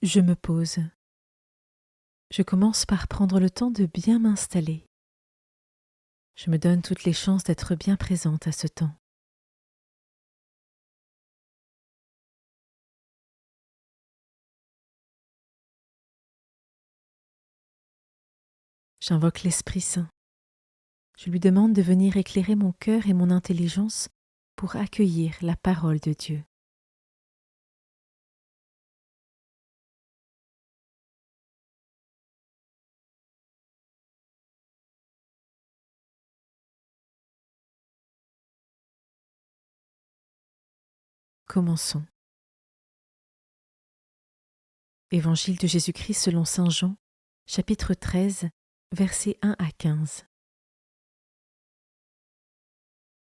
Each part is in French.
Je me pose. Je commence par prendre le temps de bien m'installer. Je me donne toutes les chances d'être bien présente à ce temps. J'invoque l'Esprit Saint. Je lui demande de venir éclairer mon cœur et mon intelligence pour accueillir la parole de Dieu. Commençons. Évangile de Jésus-Christ selon saint Jean, chapitre 13, versets 1 à 15.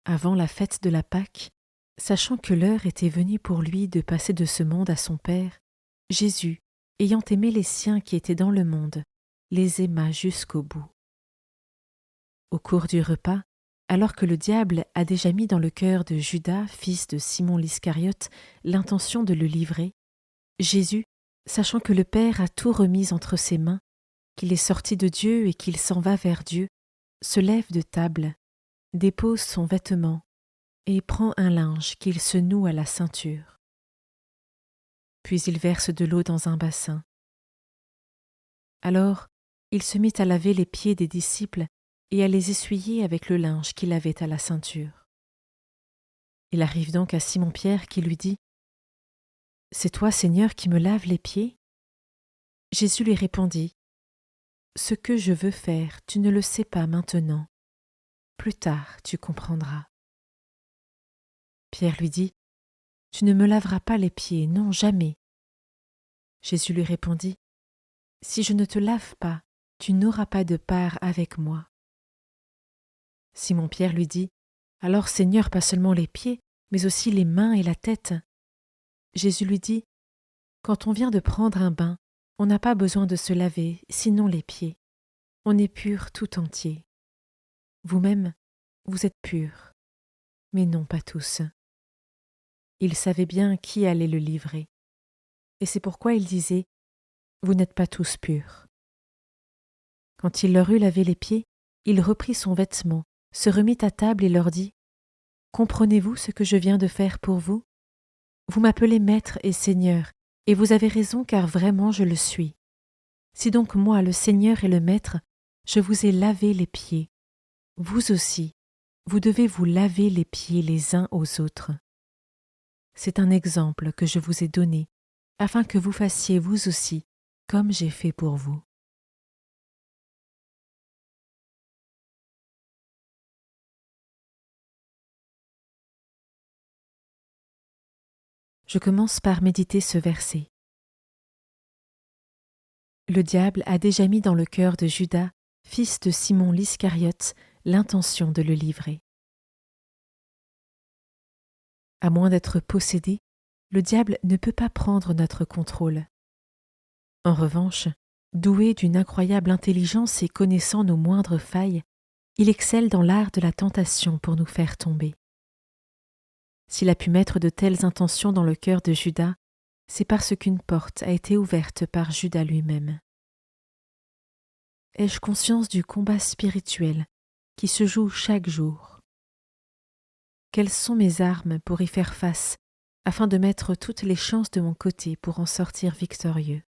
Avant la fête de la Pâque, sachant que l'heure était venue pour lui de passer de ce monde à son Père, Jésus, ayant aimé les siens qui étaient dans le monde, les aima jusqu'au bout. Au cours du repas, alors que le diable a déjà mis dans le cœur de Judas, fils de Simon l'Iscariote, l'intention de le livrer, Jésus, sachant que le Père a tout remis entre ses mains, qu'il est sorti de Dieu et qu'il s'en va vers Dieu, se lève de table, dépose son vêtement et prend un linge qu'il se noue à la ceinture. Puis il verse de l'eau dans un bassin. Alors il se mit à laver les pieds des disciples et à les essuyer avec le linge qu'il avait à la ceinture. Il arrive donc à Simon-Pierre qui lui dit « C'est toi, Seigneur, qui me laves les pieds ?» Jésus lui répondit « Ce que je veux faire, tu ne le sais pas maintenant. Plus tard, tu comprendras. » Pierre lui dit « Tu ne me laveras pas les pieds, non, jamais. » Jésus lui répondit « Si je ne te lave pas, tu n'auras pas de part avec moi. » Simon-Pierre lui dit « Alors, Seigneur, pas seulement les pieds, mais aussi les mains et la tête. » Jésus lui dit « Quand on vient de prendre un bain, on n'a pas besoin de se laver, sinon les pieds. On est pur tout entier. Vous-même, vous êtes purs, mais non pas tous. » Il savait bien qui allait le livrer, et c'est pourquoi il disait « Vous n'êtes pas tous purs. » Quand il leur eut lavé les pieds, il reprit son vêtement, se remit à table et leur dit « Comprenez-vous ce que je viens de faire pour vous? Vous m'appelez Maître et Seigneur, et vous avez raison car vraiment je le suis. Si donc moi, le Seigneur et le Maître, je vous ai lavé les pieds, vous aussi, vous devez vous laver les pieds les uns aux autres. C'est un exemple que je vous ai donné, afin que vous fassiez vous aussi comme j'ai fait pour vous. » Je commence par méditer ce verset. Le diable a déjà mis dans le cœur de Judas, fils de Simon l'Iscariote, l'intention de le livrer. À moins d'être possédé, le diable ne peut pas prendre notre contrôle. En revanche, doué d'une incroyable intelligence et connaissant nos moindres failles, il excelle dans l'art de la tentation pour nous faire tomber. S'il a pu mettre de telles intentions dans le cœur de Judas, c'est parce qu'une porte a été ouverte par Judas lui-même. Ai-je conscience du combat spirituel qui se joue chaque jour? Quelles sont mes armes pour y faire face, afin de mettre toutes les chances de mon côté pour en sortir victorieux?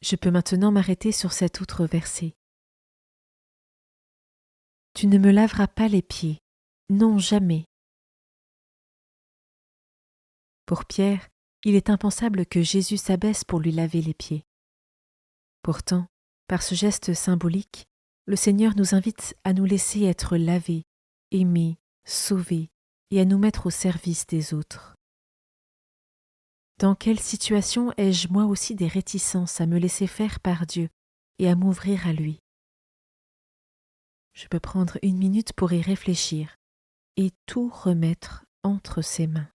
Je peux maintenant m'arrêter sur cet autre verset. Tu ne me laveras pas les pieds, non jamais. Pour Pierre, il est impensable que Jésus s'abaisse pour lui laver les pieds. Pourtant, par ce geste symbolique, le Seigneur nous invite à nous laisser être lavés, aimés, sauvés et à nous mettre au service des autres. Dans quelle situation ai-je moi aussi des réticences à me laisser faire par Dieu et à m'ouvrir à lui? Je peux prendre une minute pour y réfléchir et tout remettre entre ses mains.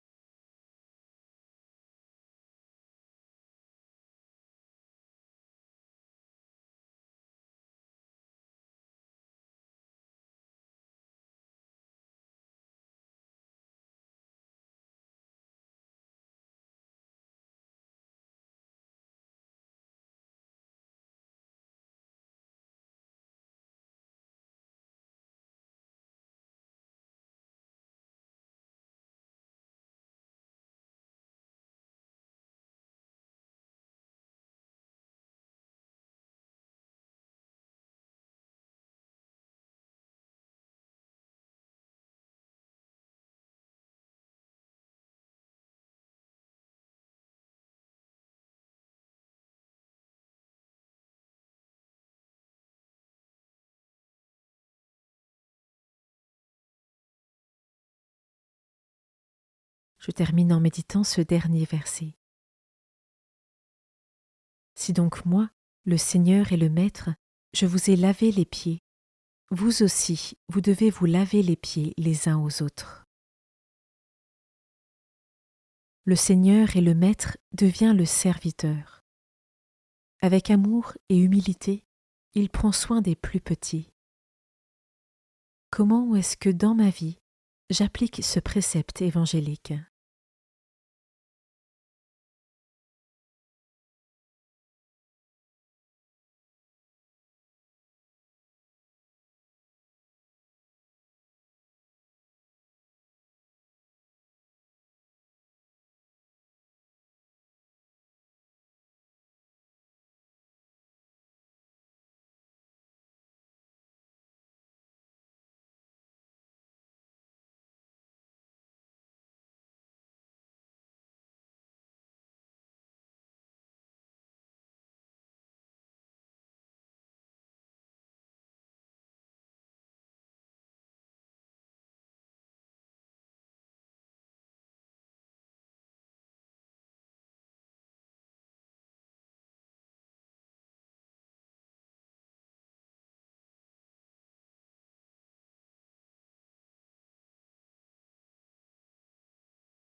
Je termine en méditant ce dernier verset. Si donc moi, le Seigneur et le Maître, je vous ai lavé les pieds, vous aussi, vous devez vous laver les pieds les uns aux autres. Le Seigneur et le Maître devient le serviteur. Avec amour et humilité, il prend soin des plus petits. Comment est-ce que dans ma vie, j'applique ce précepte évangélique ?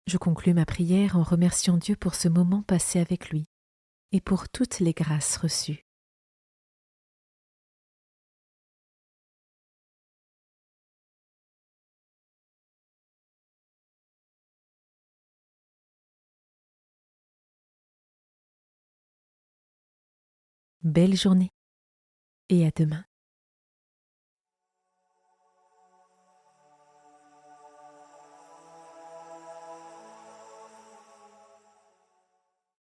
Je conclus ma prière en remerciant Dieu pour ce moment passé avec lui et pour toutes les grâces reçues. Belle journée et à demain.